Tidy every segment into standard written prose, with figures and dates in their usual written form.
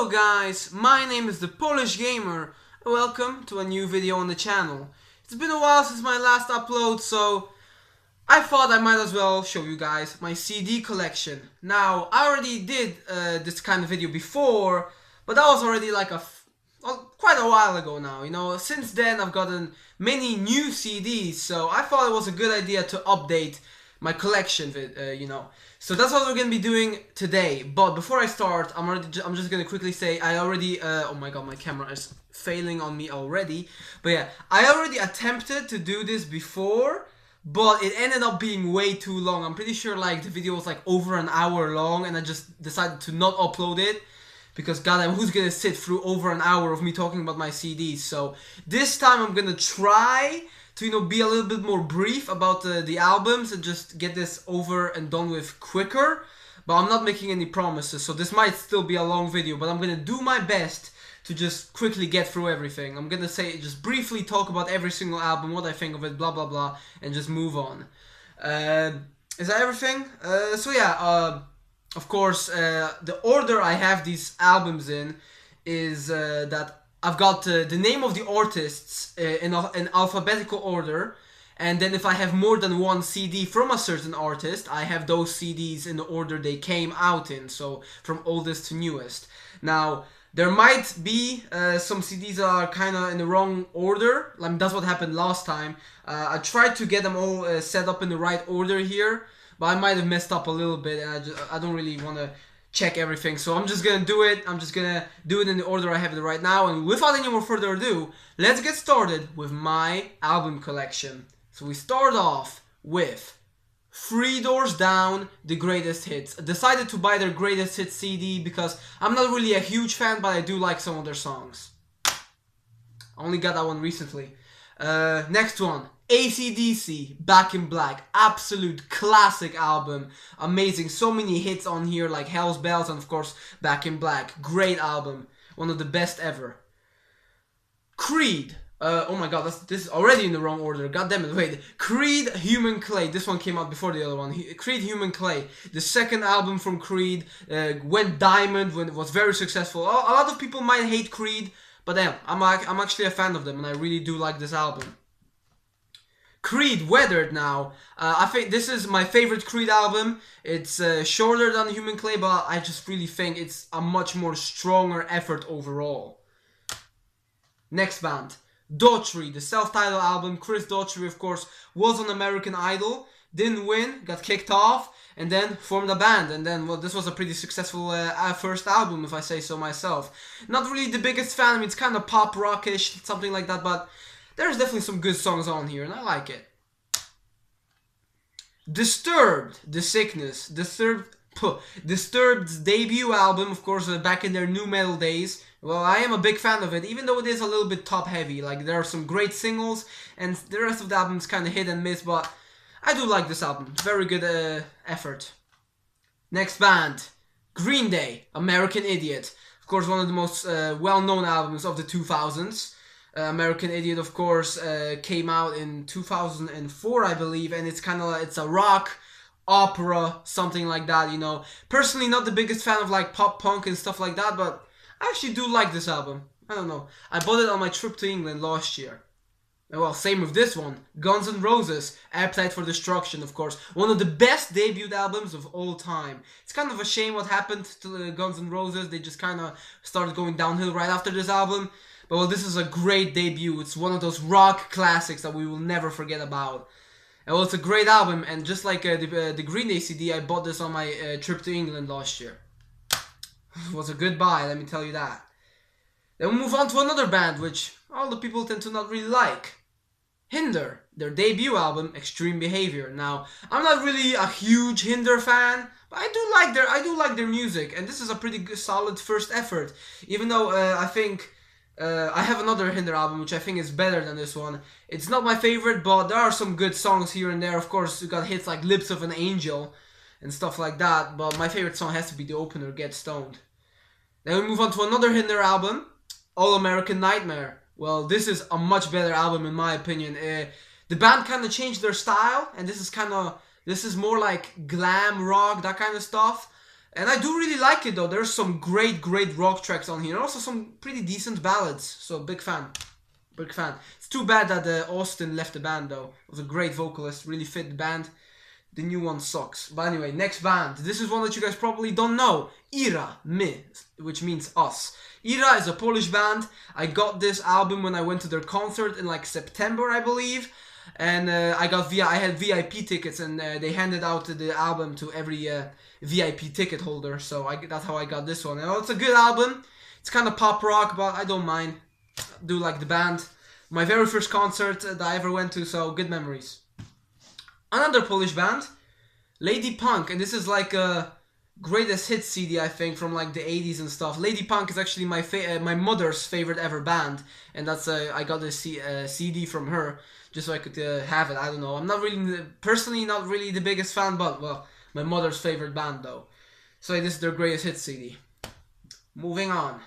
Hello guys, my name is the Polish Gamer. Welcome to a new video on the channel. It's been a while since my last upload, so I thought I might as well show you guys my CD collection. Now, I already did this kind of video before, but that was already like quite a while ago now. You know, since then I've gotten many new CDs, so I thought it was a good idea to update my collection, you know. So that's what we're gonna be doing today. But before I start, I'm just gonna quickly say oh my god, my camera is failing on me already. But yeah, I already attempted to do this before, but it ended up being way too long. I'm pretty sure like the video was like over an hour long, and I just decided to not upload it. Because goddamn, who's gonna sit through over an hour of me talking about my CDs? So this time I'm gonna try to, you know, be a little bit more brief about the albums and just get this over and done with quicker. But I'm not making any promises, so this might still be a long video, but I'm gonna do my best to just quickly get through everything. I'm gonna just briefly talk about every single album, what I think of it, blah blah blah, and just move on. Is that everything? So yeah, of course, the order I have these albums in is that I've got the name of the artists in alphabetical order, and then if I have more than one CD from a certain artist, I have those CDs in the order they came out in, so from oldest to newest. Now, there might be some CDs that are kind of in the wrong order. Like, that's what happened last time. I tried to get them all set up in the right order here, but I might have messed up a little bit, and I don't really want to check everything, so I'm just gonna do it. I'm just gonna do it in the order I have it right now, and without any more further ado, let's get started with my album collection. So we start off with Three Doors Down, The Greatest Hits. I decided to buy their Greatest Hits CD because I'm not really a huge fan, but I do like some of their songs. I only got that one recently. Next one, AC/DC, Back in Black. Absolute classic album. Amazing. So many hits on here like Hell's Bells and of course Back in Black. Great album. One of the best ever. Creed. Oh my god, this is already in the wrong order. God damn it. Wait. Creed, Human Clay. This one came out before the other one. Creed, Human Clay. The second album from Creed. Went diamond, was very successful. A lot of people might hate Creed, but damn, I'm actually a fan of them, and I really do like this album. Creed, Weathered now. I think this is my favorite Creed album. It's shorter than Human Clay, but I just really think it's a much more stronger effort overall. Next band, Daughtry, the self-titled album. Chris Daughtry, of course, was on American Idol, didn't win, got kicked off, and then formed a band. And then, well, this was a pretty successful first album, if I say so myself. Not really the biggest fan. I mean, it's kind of pop rockish, something like that, but there's definitely some good songs on here, and I like it. Disturbed, The Sickness. Disturbed's debut album, of course, back in their nu metal days. Well, I am a big fan of it, even though it is a little bit top-heavy. Like, there are some great singles, and the rest of the album is kind of hit and miss, but I do like this album. Very good effort. Next band, Green Day, American Idiot. Of course, one of the most well-known albums of the 2000s. American Idiot, of course, came out in 2004, I believe, and it's kind of like, it's a rock opera, something like that, you know. Personally, not the biggest fan of like pop punk and stuff like that, but I actually do like this album. I don't know. I bought it on my trip to England last year. Well, same with this one. Guns N' Roses, Appetite for Destruction, of course. One of the best debut albums of all time. It's kind of a shame what happened to Guns N' Roses. They just kind of started going downhill right after this album. But well, this is a great debut. It's one of those rock classics that we will never forget about. And well, it's a great album, and just like the Green Day CD, I bought this on my trip to England last year. It was a good buy, let me tell you that. Then we'll move on to another band, which all the people tend to not really like. Hinder, their debut album, Extreme Behavior. Now, I'm not really a huge Hinder fan, but I do like their music, and this is a pretty good, solid first effort. Even though I think I have another Hinder album, which I think is better than this one. It's not my favorite, but there are some good songs here and there. Of course, you got hits like Lips of an Angel and stuff like that, but my favorite song has to be the opener, Get Stoned. Then we move on to another Hinder album, All American Nightmare. Well, this is a much better album in my opinion. The band kind of changed their style, and this is more like glam rock, that kind of stuff. And I do really like it though. There's some great rock tracks on here. And also some pretty decent ballads. So big fan. Big fan. It's too bad that Austin left the band though. Was a great vocalist. Really fit the band. The new one sucks. But anyway, next band. This is one that you guys probably don't know. Ira, my, which means us. Ira is a Polish band. I got this album when I went to their concert in like September, I believe. And I had VIP tickets, and they handed out the album to every VIP ticket holder. So that's how I got this one. And it's a good album. It's kind of pop rock, but I don't mind. I do like the band. My very first concert that I ever went to, so good memories. Another Polish band, Lady Punk, and this is like a greatest hits CD, I think, from like the 80s and stuff. Lady Punk is actually my mother's favorite ever band, and that's I got this CD from her just so I could have it. I don't know. I'm not really personally not really the biggest fan, but well, my mother's favorite band though. So this is their greatest hits CD. Moving on.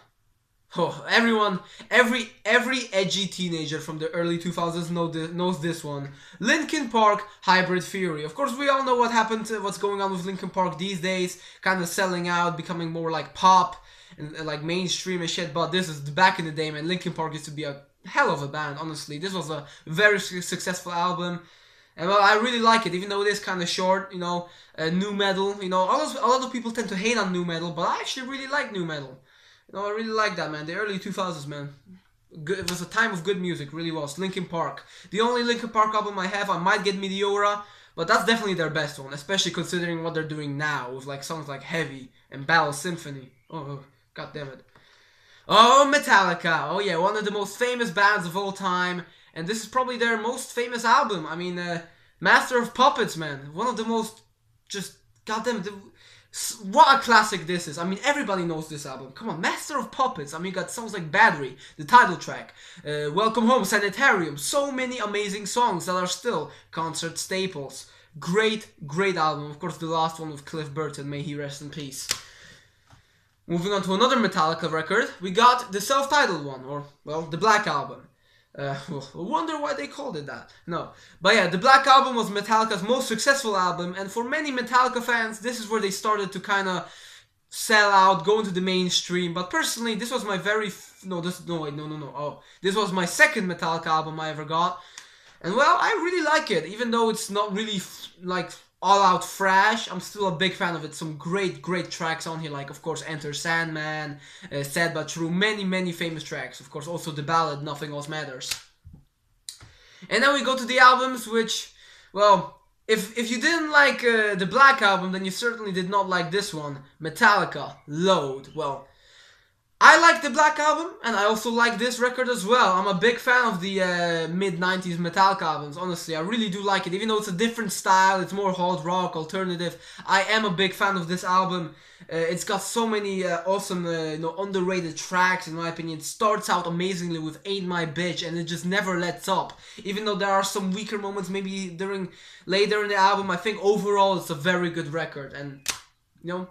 Oh, every edgy teenager from the early 2000s knows this one. Linkin Park, Hybrid Theory. Of course, we all know what's going on with Linkin Park these days. Kind of selling out, becoming more like pop and like mainstream and shit. But this is back in the day, man. Linkin Park used to be a hell of a band, honestly. This was a very successful album. And well, I really like it, even though it is kind of short, you know, nu metal. You know, a lot of people tend to hate on nu metal, but I actually really like nu metal. You know, I really like that, man. The early 2000s, man. Good, it was a time of good music, really was. Linkin Park. The only Linkin Park album I have, I might get Meteora, but that's definitely their best one, especially considering what they're doing now with like songs like Heavy and Battle Symphony. Oh, god damn it. Oh, Metallica. Oh yeah, one of the most famous bands of all time, and this is probably their most famous album. I mean, Master of Puppets, man. One of the most just goddamn. What a classic this is. I mean, everybody knows this album. Come on, Master of Puppets. I mean, you got songs like Battery, the title track, Welcome Home, Sanitarium. So many amazing songs that are still concert staples. Great album. Of course, the last one with Cliff Burton. May he rest in peace. Moving on to another Metallica record, we got the self-titled one, or, well, the Black Album. I wonder why they called it that. No. But yeah, the Black Album was Metallica's most successful album, and for many Metallica fans, this is where they started to kind of sell out, go into the mainstream. But personally, this was my this was my second Metallica album I ever got. And well, I really like it, even though it's not really like all out thrash. I'm still a big fan of it. Some great tracks on here, like of course Enter Sandman, Sad But True, many famous tracks. Of course also the ballad Nothing Else Matters. And then we go to the albums, which, well, if you didn't like the Black Album, then you certainly did not like this one, Metallica, Load. Well, I like the Black Album, and I also like this record as well. I'm a big fan of the mid-90s Metallica albums, honestly. I really do like it, even though it's a different style, it's more hard rock, alternative. I am a big fan of this album. It's got so many awesome, underrated tracks, in my opinion. It starts out amazingly with Ain't My Bitch, and it just never lets up. Even though there are some weaker moments maybe later in the album, I think overall it's a very good record. And, you know,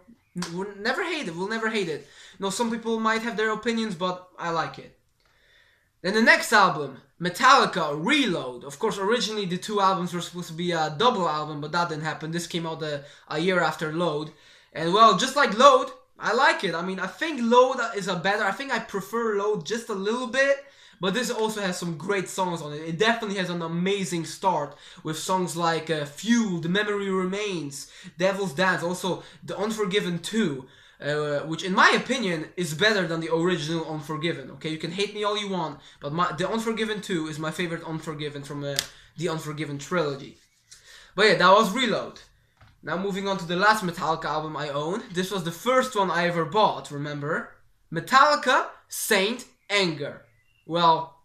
we'll never hate it. You know, some people might have their opinions, but I like it. Then the next album, Metallica Reload. Of course, originally the two albums were supposed to be a double album, but that didn't happen. This came out a year after Load. And well, just like Load, I like it. I mean, I think Load is I think I prefer Load just a little bit. But this also has some great songs on it. It definitely has an amazing start with songs like Fuel, The Memory Remains, Devil's Dance, also The Unforgiven 2, which in my opinion is better than the original Unforgiven. Okay, you can hate me all you want, but The Unforgiven 2 is my favorite Unforgiven from the Unforgiven trilogy. But yeah, that was Reload. Now moving on to the last Metallica album I own. This was the first one I ever bought, remember? Metallica Saint Anger. Well,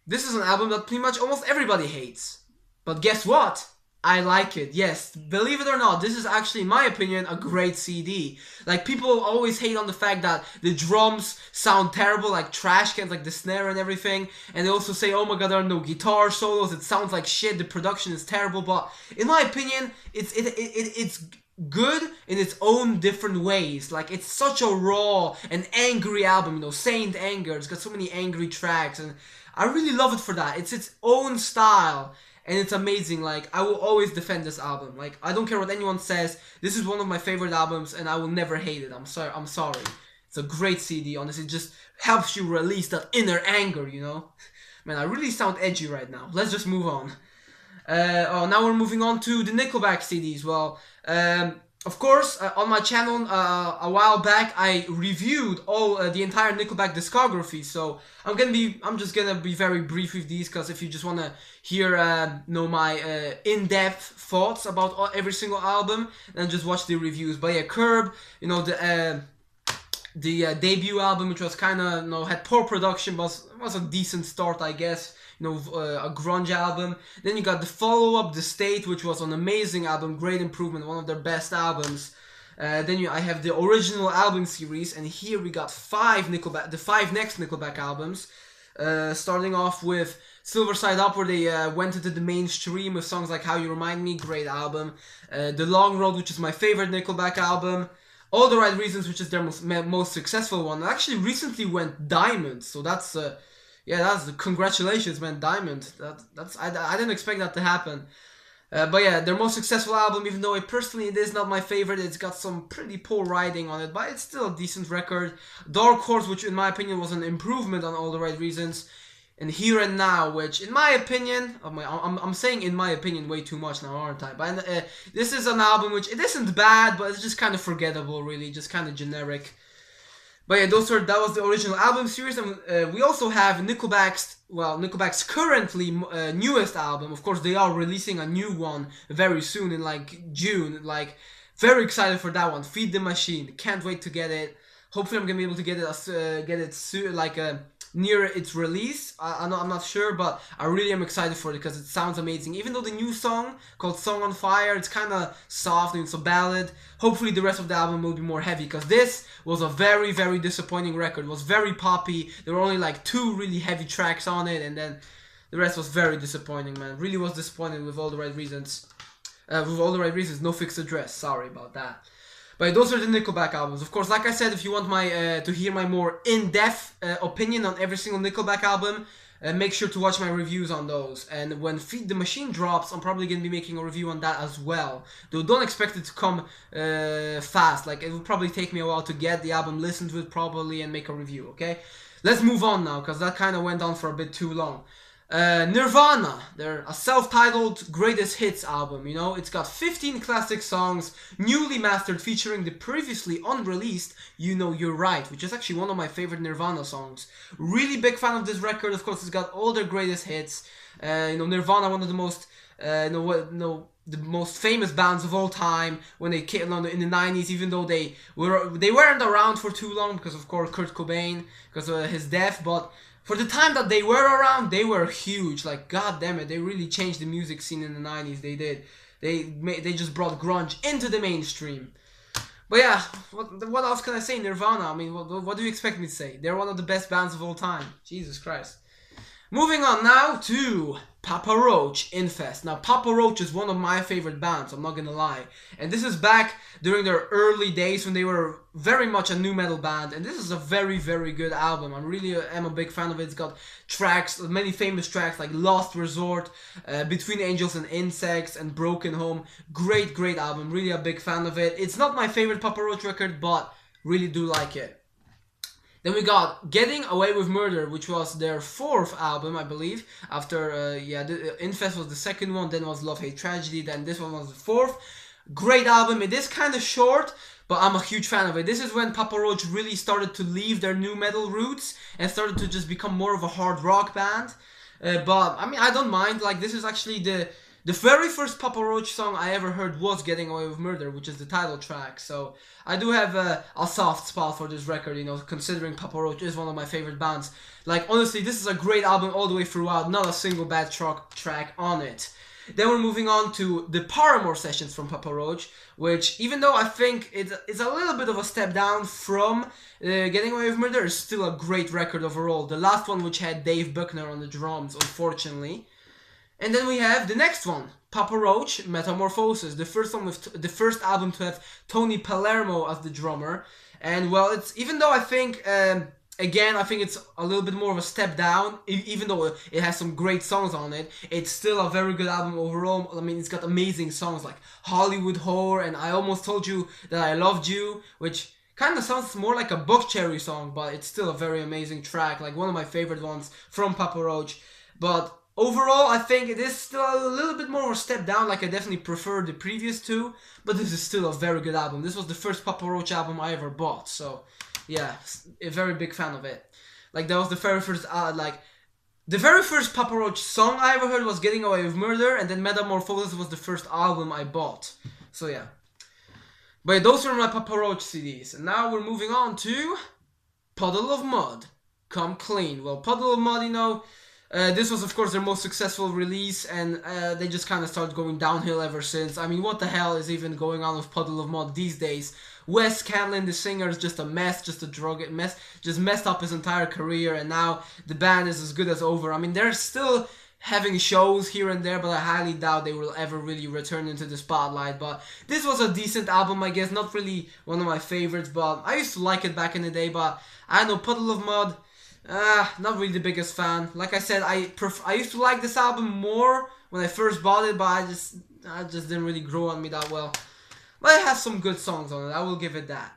this is an album that pretty much almost everybody hates. But guess what? I like it. Yes, believe it or not, this is actually, in my opinion, a great CD. Like, people always hate on the fact that the drums sound terrible, like trash cans, like the snare and everything. And they also say, oh my god, there are no guitar solos, it sounds like shit, the production is terrible. But in my opinion, it's good in its own different ways. Like, it's such a raw and angry album, you know, Saint Anger. It's got so many angry tracks, and I really love it for that. It's its own style, and it's amazing. Like, I will always defend this album. Like, I don't care what anyone says. This is one of my favorite albums, and I will never hate it. I'm sorry. It's a great CD. Honestly, it just helps you release that inner anger, you know. Man, I really sound edgy right now. Let's just move on. Now we're moving on to the Nickelback CDs. Well, of course, on my channel a while back, I reviewed all the entire Nickelback discography. So I'm just gonna be very brief with these, because if you just wanna hear my in-depth thoughts about every single album, then just watch the reviews. But yeah, Curb, you know, the debut album, which was kind of, you know, had poor production, was a decent start, I guess. You know, a grunge album. Then you got the follow-up, The State, which was an amazing album, great improvement, one of their best albums. Then I have the original album series, and here we got the 5 next Nickelback albums. Starting off with Silver Side Up, where they went into the mainstream with songs like How You Remind Me, great album. The Long Road, which is my favorite Nickelback album. All the Right Reasons, which is their most successful one. It actually recently went diamond, so that's congratulations, man, diamond. I didn't expect that to happen. But yeah, their most successful album, even though it is not my favorite. It's got some pretty poor writing on it, but it's still a decent record. Dark Horse, which in my opinion was an improvement on All the Right Reasons. And Here and Now, which in my opinion, I'm saying in my opinion way too much now, aren't I? But this is an album which, it isn't bad, but it's just kind of forgettable, really, just kind of generic. But yeah, that was the original album series, and we also have Nickelback's currently newest album. Of course, they are releasing a new one very soon in like June. Like, very excited for that one. Feed the Machine. Can't wait to get it. Hopefully, I'm gonna be able to get it soon, like near its release. I'm not sure, but I really am excited for it because it sounds amazing. Even though the new song called Song on Fire, it's kind of soft and it's a ballad. Hopefully the rest of the album will be more heavy, because this was a very, very disappointing record. It was very poppy. There were only like 2 really heavy tracks on it, and then the rest was very disappointing, man. Really was disappointed with All the Right Reasons. No Fixed Address. Sorry about that. But those are the Nickelback albums. Of course, like I said, if you want to hear my more in-depth opinion on every single Nickelback album, make sure to watch my reviews on those. And when Feed the Machine drops, I'm probably going to be making a review on that as well. Though don't expect it to come fast. Like, it will probably take me a while to get the album, listen to it properly, and make a review, okay? Let's move on now, because that kind of went on for a bit too long. Nirvana, they're a self-titled greatest hits album, you know. It's got 15 classic songs, newly mastered, featuring the previously unreleased You Know You're Right, which is actually one of my favorite Nirvana songs. Really big fan of this record. Of course, it's got all their greatest hits. You know, Nirvana, one of the most the most famous bands of all time when they came in the 90s, even though they weren't around for too long because of course Kurt Cobain, because of his death. But for the time that they were around, they were huge. Like, god damn it, they really changed the music scene in the 90s. They did. They just brought grunge into the mainstream. But yeah, what else can I say? Nirvana, I mean, what do you expect me to say? They're one of the best bands of all time. Jesus Christ. Moving on now to Papa Roach, Infest. Now, Papa Roach is one of my favorite bands, I'm not gonna lie. And this is back during their early days when they were very much a nu metal band. And this is a very, very good album. I really am a big fan of it. It's got tracks, many famous tracks like Lost Resort, Between Angels and Insects, and Broken Home. Great, great album. Really a big fan of it. It's not my favorite Papa Roach record, but really do like it. Then we got Getting Away with Murder, which was their 4th album, I believe. After, Infest was the 2nd one, then was Love, Hate, Tragedy, then this one was the 4th. Great album. It is kind of short, but I'm a huge fan of it. This is when Papa Roach really started to leave their nu metal roots and started to just become more of a hard rock band. But, I mean, I don't mind. Like, this is actually the very first Papa Roach song I ever heard was Getting Away with Murder, which is the title track. So I do have a soft spot for this record, you know, considering Papa Roach is one of my favorite bands. Like, honestly, this is a great album all the way throughout. Not a single bad track on it. Then we're moving on to the Paramore sessions from Papa Roach, which, even though I think it's a little bit of a step down from Getting Away with Murder, is still a great record overall. The last one, which had Dave Buckner on the drums, unfortunately. And then we have the next one, Papa Roach, Metamorphosis, the first album to have Tony Palermo as the drummer. And well, it's, even though I think Again, I think it's a little bit more of a step down, even though it has some great songs on it. It's still a very good album overall. I mean, it's got amazing songs like Hollywood Whore and I Almost Told You That I Loved You, which kind of sounds more like a Buck Cherry song, but it's still a very amazing track, like one of my favorite ones from Papa Roach. But overall, I think it is still a little bit more of a step down, like I definitely prefer the previous two, but this is still a very good album. This was the first Papa Roach album I ever bought, so yeah, a very big fan of it. Like that was the very first, the very first Papa Roach song I ever heard was Getting Away with Murder, and then Metamorphosis was the first album I bought. So yeah. But those were my Papa Roach CDs, and now we're moving on to Puddle of Mudd, Come Clean. Well, Puddle of Mudd, you know, this was of course their most successful release, and they just kind of started going downhill ever since. I mean, what the hell is even going on with Puddle of Mudd these days? Wes Cantlin, the singer, is just a mess, just a drug mess, just messed up his entire career, and now the band is as good as over. I mean, they're still having shows here and there, but I highly doubt they will ever really return into the spotlight. But this was a decent album, I guess, not really one of my favorites, but I used to like it back in the day. But I know, Puddle of Mudd, not really the biggest fan. Like I said, I used to like this album more when I first bought it, but I just didn't really grow on me that well. But it has some good songs on it, I will give it that.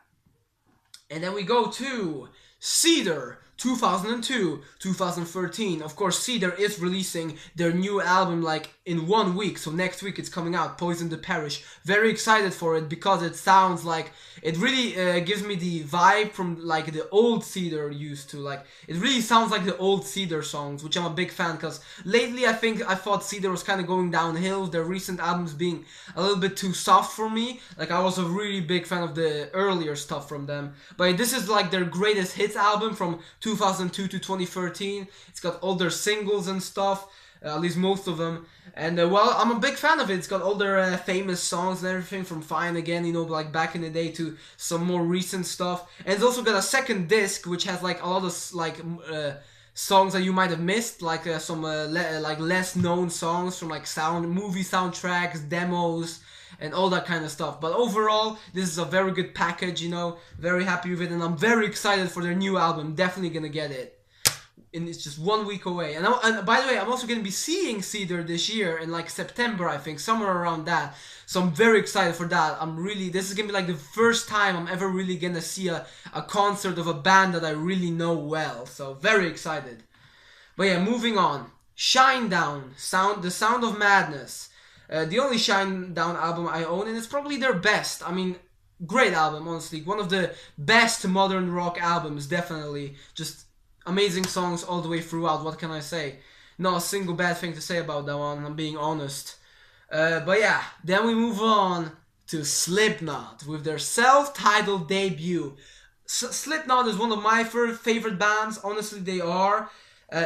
And then we go to Seether, 2002, 2013. Of course, Seether is releasing their new album like in 1 week, so next week it's coming out, Poison the Parish. Very excited for it because it sounds like, it really gives me the vibe from like the old Seether used to. Like, it really sounds like the old Seether songs, which I'm a big fan, because lately I thought Seether was kind of going downhill, their recent albums being a little bit too soft for me. Like, I was a really big fan of the earlier stuff from them, but this is like their greatest hits album from 2002 to 2013. It's got all their singles and stuff, at least most of them. And well, I'm a big fan of it. It's got all their famous songs and everything, from Fine Again, you know, like back in the day, to some more recent stuff. And it's also got a second disc which has like a lot of like songs that you might have missed, like some like less known songs from like movie soundtracks, demos, and all that kind of stuff. But overall, this is a very good package, you know, very happy with it, and I'm very excited for their new album. Definitely gonna get it. And it's just 1 week away. And by the way, I'm also gonna be seeing Seether this year in like September, I think, somewhere around that. So I'm very excited for that. This is gonna be like the first time I'm ever really gonna see a concert of a band that I really know well. So very excited. But yeah, moving on. Shinedown, The Sound of Madness. The only Shinedown album I own, and it's probably their best. I mean, great album, honestly. One of the best modern rock albums, definitely. Just amazing songs all the way throughout, what can I say? Not a single bad thing to say about that one, I'm being honest. But yeah, then we move on to Slipknot with their self-titled debut. Slipknot is one of my favorite bands, honestly they are.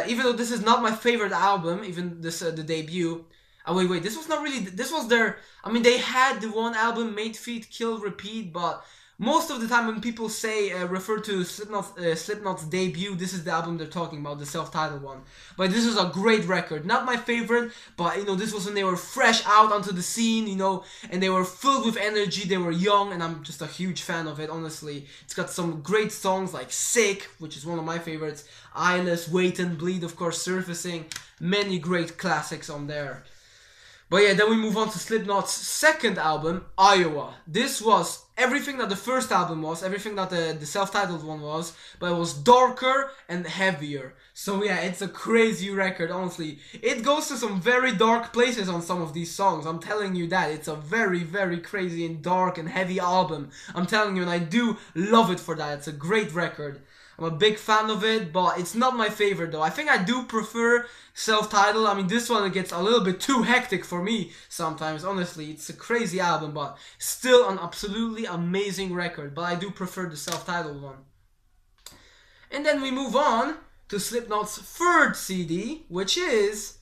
Even though this is not my favorite album, even this the debut. Wait, this was not really, this was their, I mean, they had the one album, Made, Feed, Kill, Repeat, but most of the time when people say, refer to Slipknot's debut, this is the album they're talking about, the self-titled one. But this is a great record. Not my favorite, but, you know, this was when they were fresh out onto the scene, you know, and they were filled with energy, they were young, and I'm just a huge fan of it, honestly. It's got some great songs like Sick, which is one of my favorites, Eyeless, Wait and Bleed, of course, Surfacing, many great classics on there. But yeah, then we move on to Slipknot's second album, Iowa. This was everything that the first album was, everything that the self-titled one was, but it was darker and heavier. So yeah, it's a crazy record, honestly. It goes to some very dark places on some of these songs, I'm telling you that. It's a very, very crazy and dark and heavy album. I'm telling you, and I do love it for that. It's a great record. I'm a big fan of it, but it's not my favorite though. I think I do prefer self-titled. I mean, this one gets a little bit too hectic for me sometimes, honestly. It's a crazy album, but still an absolutely amazing record. But I do prefer the self-titled one. And then we move on to Slipknot's third CD, which is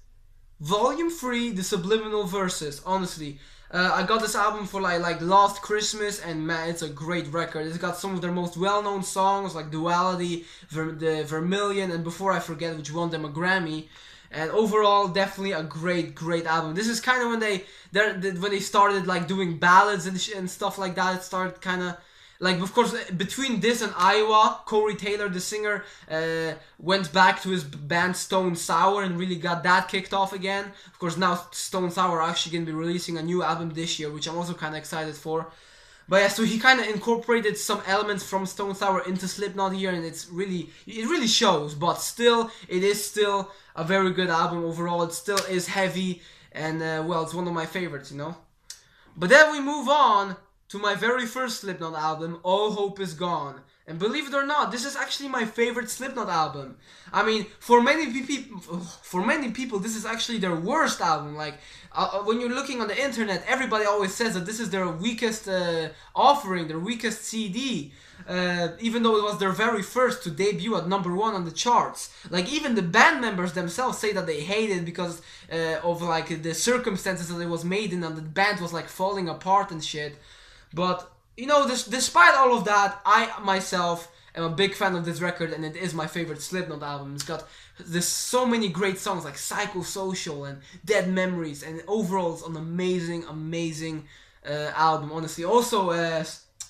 Volume 3, The Subliminal Verses. Honestly, I got this album for like last Christmas, and man, it's a great record. It's got some of their most well-known songs like Duality, the Vermilion, and Before I Forget, which won them a Grammy. And overall, definitely a great album. This is kind of when they started like doing ballads and stuff like that. It started kind of like, of course, between this and Iowa, Corey Taylor, the singer, went back to his band Stone Sour and really got that kicked off again. Of course, now Stone Sour are actually going to be releasing a new album this year, which I'm also kind of excited for. But yeah, so he kind of incorporated some elements from Stone Sour into Slipknot here, and it really shows. But still, it is still a very good album overall. It still is heavy, and well, it's one of my favorites, you know. But then we move on to my very first Slipknot album, All Hope Is Gone. And believe it or not, this is actually my favorite Slipknot album. I mean, for many people, this is actually their worst album. Like, when you're looking on the internet, everybody always says that this is their weakest offering, their weakest CD. Even though it was their very first to debut at #1 on the charts. Like, even the band members themselves say that they hate it because of, like, the circumstances that it was made in, and the band was, like, falling apart and shit. But, you know, despite all of that, I myself am a big fan of this record, and it is my favorite Slipknot album. There's so many great songs like Psychosocial and Dead Memories, and overall it's an amazing album, honestly. Also,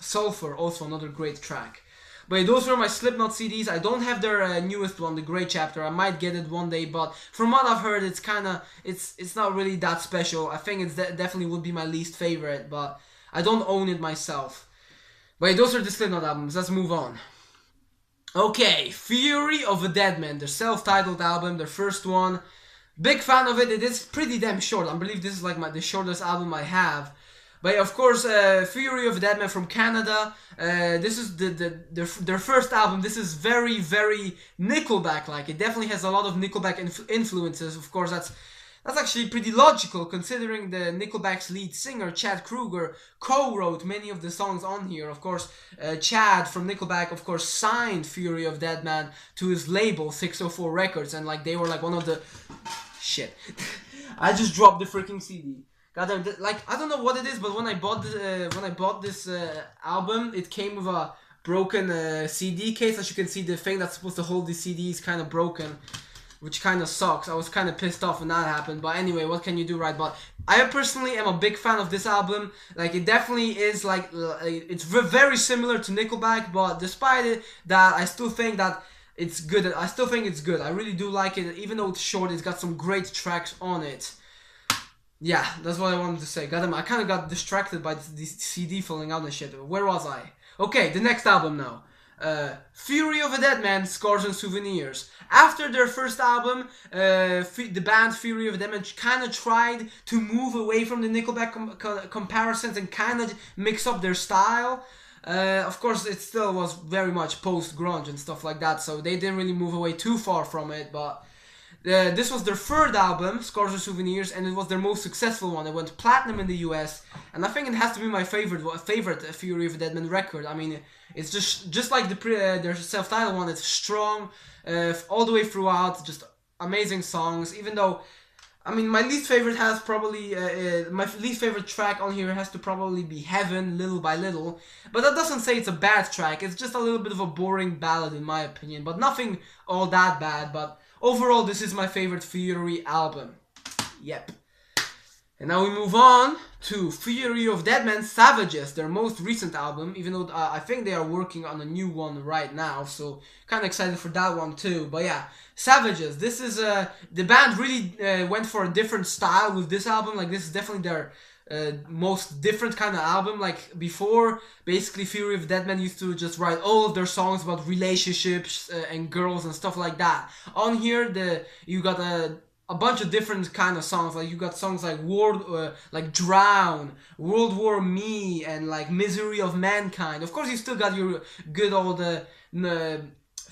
Sulfur, also another great track. But those were my Slipknot CDs. I don't have their newest one, The Grey Chapter. I might get it one day, but from what I've heard, it's not really that special. I think it definitely would be my least favorite, but I don't own it myself. But those are the Slipknot albums. Let's move on. Okay, Fury of a Dead Man, their self-titled album, their first one. Big fan of it. It is pretty damn short. I believe this is like the shortest album I have. But yeah, of course, Fury of a Dead Man from Canada. This is their first album. This is very Nickelback-like. It definitely has a lot of Nickelback influences. Of course, that's actually pretty logical, considering the Nickelback's lead singer, Chad Kroeger, co-wrote many of the songs on here. Of course, Chad from Nickelback, of course, signed Fury of Dead Man to his label, 604 Records, and like they were like one of the... Shit. I just dropped the freaking CD. Goddamn, like, I don't know what it is, but when I bought this album, it came with a broken CD case. As you can see, the thing that's supposed to hold the CD is kind of broken, which kind of sucks. I was kind of pissed off when that happened, but anyway, what can you do, right? But I personally am a big fan of this album. Like, it definitely is, like, it's very similar to Nickelback, but despite it, that I still think that it's good. I still think it's good. I really do like it, even though it's short. It's got some great tracks on it. Yeah, that's what I wanted to say. Goddamn, I kind of got distracted by this CD falling out and shit. Where was I? Okay, the next album now. Fury of a Dead Man, Scars and Souvenirs. After their first album, the band Fury of a Dead Man kind of tried to move away from the Nickelback comparisons and kind of mix up their style. Of course, it still was very much post-grunge and stuff like that, so they didn't really move away too far from it, but... this was their third album, Scars and Souvenirs, and it was their most successful one. It went platinum in the US, and I think it has to be my favorite Fury of a Dead Man record. I mean, it's just like their self-titled one. It's strong all the way throughout, just amazing songs. Even though, I mean, my least favorite track on here has to probably be Heaven, Little by Little. But that doesn't say it's a bad track. It's just a little bit of a boring ballad in my opinion, but nothing all that bad. But overall, this is my favorite Fury album. Yep. And now we move on to Fury of Dead Man, Savages, their most recent album, even though I think they are working on a new one right now, so kind of excited for that one too. But yeah, Savages, this is, the band really went for a different style with this album. Like, this is definitely their most different kind of album. Like, before, basically Fury of Dead Man used to just write all of their songs about relationships and girls and stuff like that. On here, you got a bunch of different kind of songs. Like, you got songs like like Drown, World War Me, and like Misery of Mankind. Of course, you still got your good old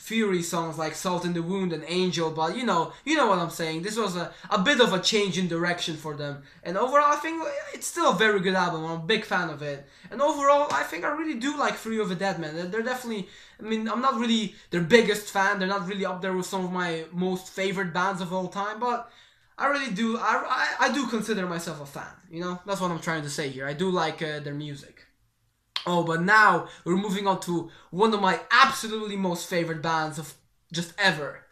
Fury songs like Salt in the Wound and Angel, but you know what I'm saying. This was a bit of a change in direction for them. And overall, I think it's still a very good album. I'm a big fan of it. And overall, I think I really do like Fury of a Dead Man. They're definitely, I mean, I'm not really their biggest fan. They're not really up there with some of my most favorite bands of all time, but I really do, I do consider myself a fan, you know? That's what I'm trying to say here. I do like their music. Oh, but now we're moving on to one of my absolutely most favorite bands of just ever.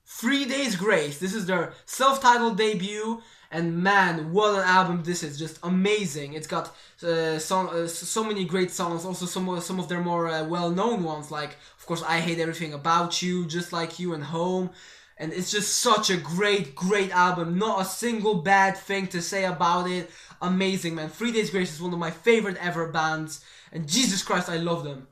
3 Days Grace. This is their self-titled debut, And man, what an album this is! Just amazing. It's got so many great songs. Also, some of their more well-known ones, like of course "I Hate Everything About You," "Just Like You," and "Home." And it's just such a great album. Not a single bad thing to say about it. Amazing, man. 3 Days Grace is one of my favorite ever bands. And Jesus Christ, I love them.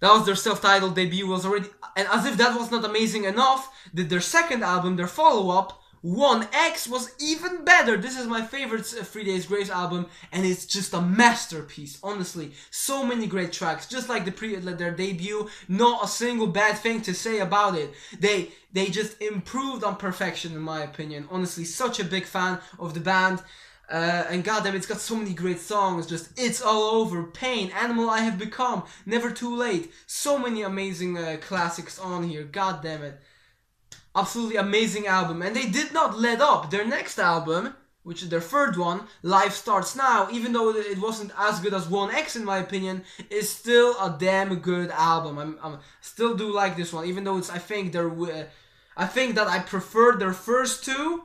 That was their self-titled debut. Was already, and as if that was not amazing enough, their second album, their follow-up, 1X, was even better. This is my favorite 3 Days Grace album, and it's just a masterpiece. Honestly, so many great tracks, just like their debut. Not a single bad thing to say about it. They just improved on perfection, in my opinion. Honestly, such a big fan of the band. And goddamn, it's got so many great songs. Just It's All Over, Pain, Animal I Have Become, Never Too Late. So many amazing classics on here. God damn it. Absolutely amazing album. And they did not let up. Their next album, which is their third one, Life Starts Now, even though it wasn't as good as 1X in my opinion, is still a damn good album. I still do like this one, even though I think that I preferred their first two.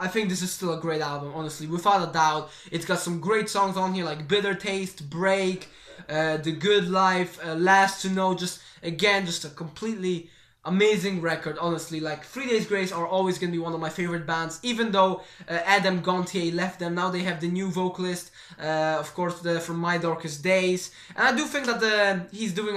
I think this is still a great album, honestly, without a doubt. It's got some great songs on here like Bitter Taste, Break, The Good Life, Last to Know. Just a completely amazing record, honestly. Like 3 Days Grace are always going to be one of my favorite bands, even though Adam Gontier left them. Now they have the new vocalist, of course, from My Darkest Days. And I do think that he's doing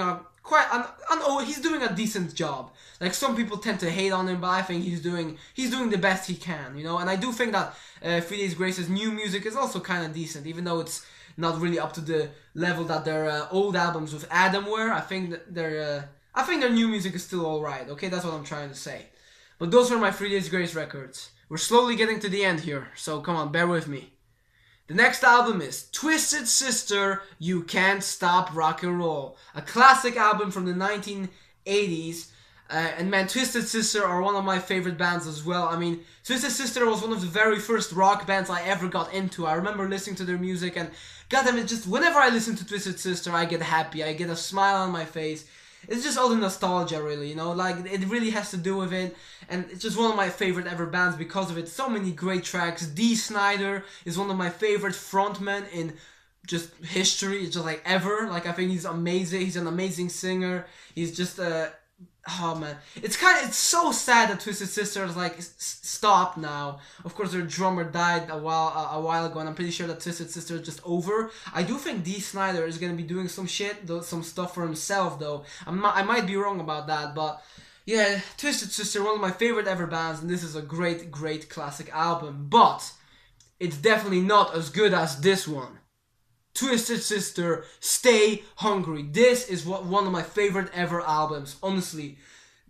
he's doing a decent job. Like some people tend to hate on him, but I think he's doing the best he can, you know. And I do think that 3 Days Grace's new music is also kind of decent, even though it's not really up to the level that their old albums with Adam were. I think that their new music is still alright. Okay, that's what I'm trying to say. But those were my 3 Days Grace records. We're slowly getting to the end here, so come on, bear with me. The next album is Twisted Sister, You Can't Stop Rock and Roll. A classic album from the 1980s. And man, Twisted Sister are one of my favorite bands as well. I mean, Twisted Sister was one of the very first rock bands I ever got into. I remember listening to their music, and goddamn it, just whenever I listen to Twisted Sister, I get happy. I get a smile on my face. It's just all the nostalgia, really, you know, like, it really has to do with it, and it's just one of my favorite ever bands because of it. So many great tracks. Dee Snider is one of my favorite frontmen in just history, just like ever. Like, I think he's amazing. He's an amazing singer. He's just oh man, it's so sad that Twisted Sister is like stopped now. Of course, their drummer died a while ago, and I'm pretty sure that Twisted Sister is just over. I do think Dee Snider is gonna be doing some stuff for himself though. I might be wrong about that, but yeah, Twisted Sister, one of my favorite ever bands, and this is a great classic album. But it's definitely not as good as this one. Twisted Sister, Stay Hungry. This is one of my favorite ever albums, honestly.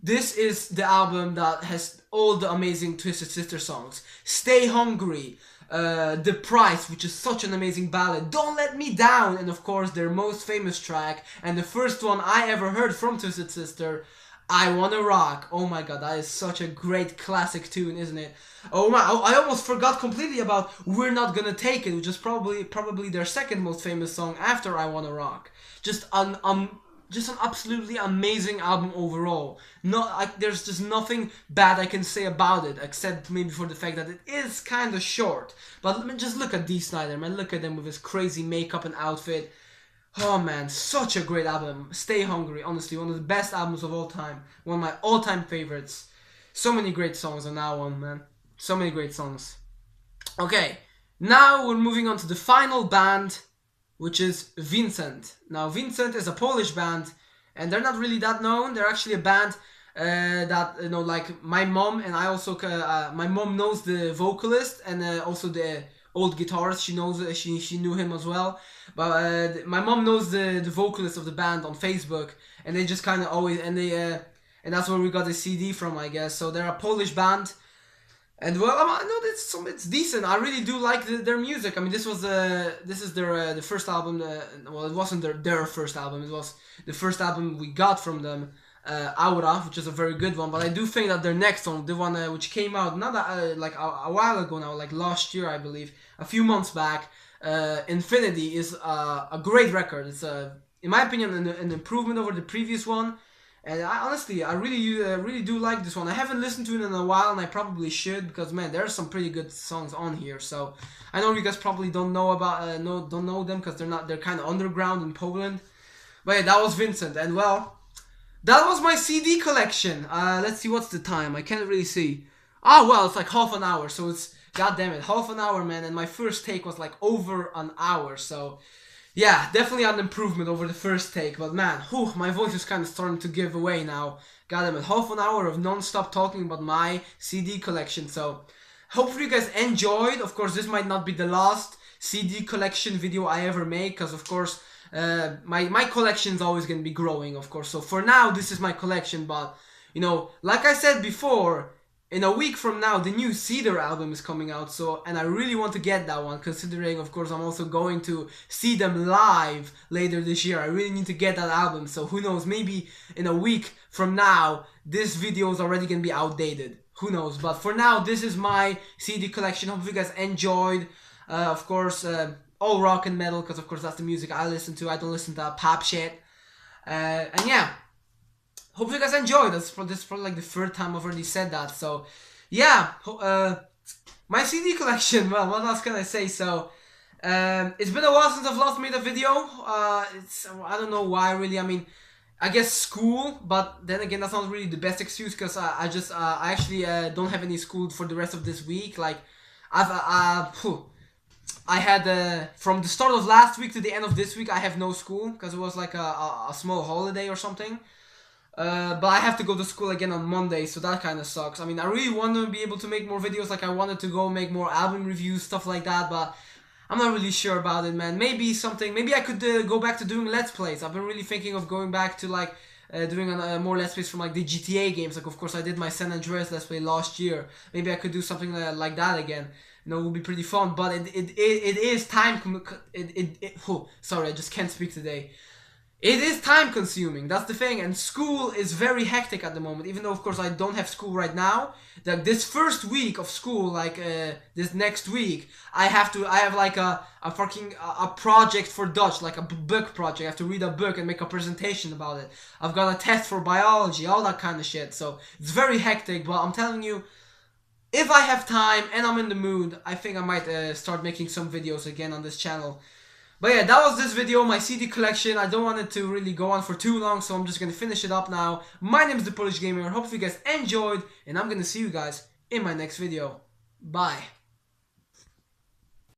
This is the album that has all the amazing Twisted Sister songs. Stay Hungry, The Price, which is such an amazing ballad, Don't Let Me Down, and of course their most famous track, and the first one I ever heard from Twisted Sister, I Wanna Rock. Oh my god, that is such a great classic tune, isn't it? Oh my, I almost forgot completely about We're Not Gonna Take It, which is probably their second most famous song after I Wanna Rock. Just an absolutely amazing album overall. There's just nothing bad I can say about it, except maybe for the fact that it is kind of short. But just look at Dee Snider, man. Look at him with his crazy makeup and outfit. Oh man, such a great album. Stay Hungry, honestly, one of the best albums of all time. One of my all-time favorites. So many great songs on that one, man. So many great songs. Okay, now we're moving on to the final band, which is Vincent. Now, Vincent is a Polish band, and they're not really that known. They're actually a band that, you know, like my mom, and I also, my mom knows the vocalist, and also the old guitarist. She knows, she knew him as well. But my mom knows the vocalist of the band on Facebook, and they just kind of always, and that's where we got the CD from, I guess. So they're a Polish band. And well, I know it's decent. I really do like their music. I mean, this is their the first album. Well, it wasn't their first album. It was the first album we got from them, Aura, which is a very good one. But I do think that their next one, the one which came out not like a while ago now, like last year, I believe, a few months back, Infinity is a great record. It's in my opinion an improvement over the previous one. And honestly, I really do like this one. I haven't listened to it in a while, and I probably should, because man, there are some pretty good songs on here. So I know you guys probably don't know about don't know them because they're kind of underground in Poland. But yeah, that was Vincent, and well, that was my CD collection. Let's see, what's the time? I can't really see. Ah, well, it's like half an hour, so it's, god damn it, half an hour, man. And my first take was like over an hour, so yeah, definitely an improvement over the first take. But man, whew, my voice is kind of starting to give away now. God damn it, half an hour of non-stop talking about my CD collection. So hopefully you guys enjoyed. Of course, this might not be the last CD collection video I ever make, because of course my collection is always going to be growing, of course. So for now, this is my collection, but you know, like I said before, in a week from now, the new Seether album is coming out, so, and I really want to get that one, considering, of course, I'm also going to see them live later this year. I really need to get that album, so who knows, maybe in a week from now, this video is already going to be outdated. Who knows, but for now, this is my CD collection. Hope you guys enjoyed. Of course, all rock and metal, because of course that's the music I listen to. I don't listen to pop shit. And yeah. Hope you guys enjoyed. This is probably like the third time I've already said that. So, yeah, my CD collection. Well, what else can I say? So, it's been a while since I've last made a video. I don't know why really. I mean, I guess school, but then again, that's not really the best excuse, because I actually don't have any school for the rest of this week. Like, I had from the start of last week to the end of this week, I have no school because it was like a small holiday or something. But I have to go to school again on Monday, so that kind of sucks. I mean, I really want to be able to make more videos, like I wanted to go make more album reviews, stuff like that, but I'm not really sure about it, man. Maybe I could go back to doing Let's Plays. I've been really thinking of going back to like doing more Let's Plays from like the GTA games. Like, of course, I did my San Andreas Let's Play last year. Maybe I could do something like that again. You know, it would be pretty fun, but it is time. Sorry, I just can't speak today. It is time consuming, that's the thing, and school is very hectic at the moment, even though of course I don't have school right now. Like this first week of school, like this next week, I have like a project for Dutch, like a book project. I have to read a book and make a presentation about it. I've got a test for biology, all that kind of shit, so it's very hectic, but I'm telling you, if I have time and I'm in the mood, I think I might start making some videos again on this channel. But yeah, that was this video, my CD collection. I don't want it to really go on for too long, so I'm just going to finish it up now. My name is The Polish Gamer. Hope you guys enjoyed, and I'm going to see you guys in my next video. Bye.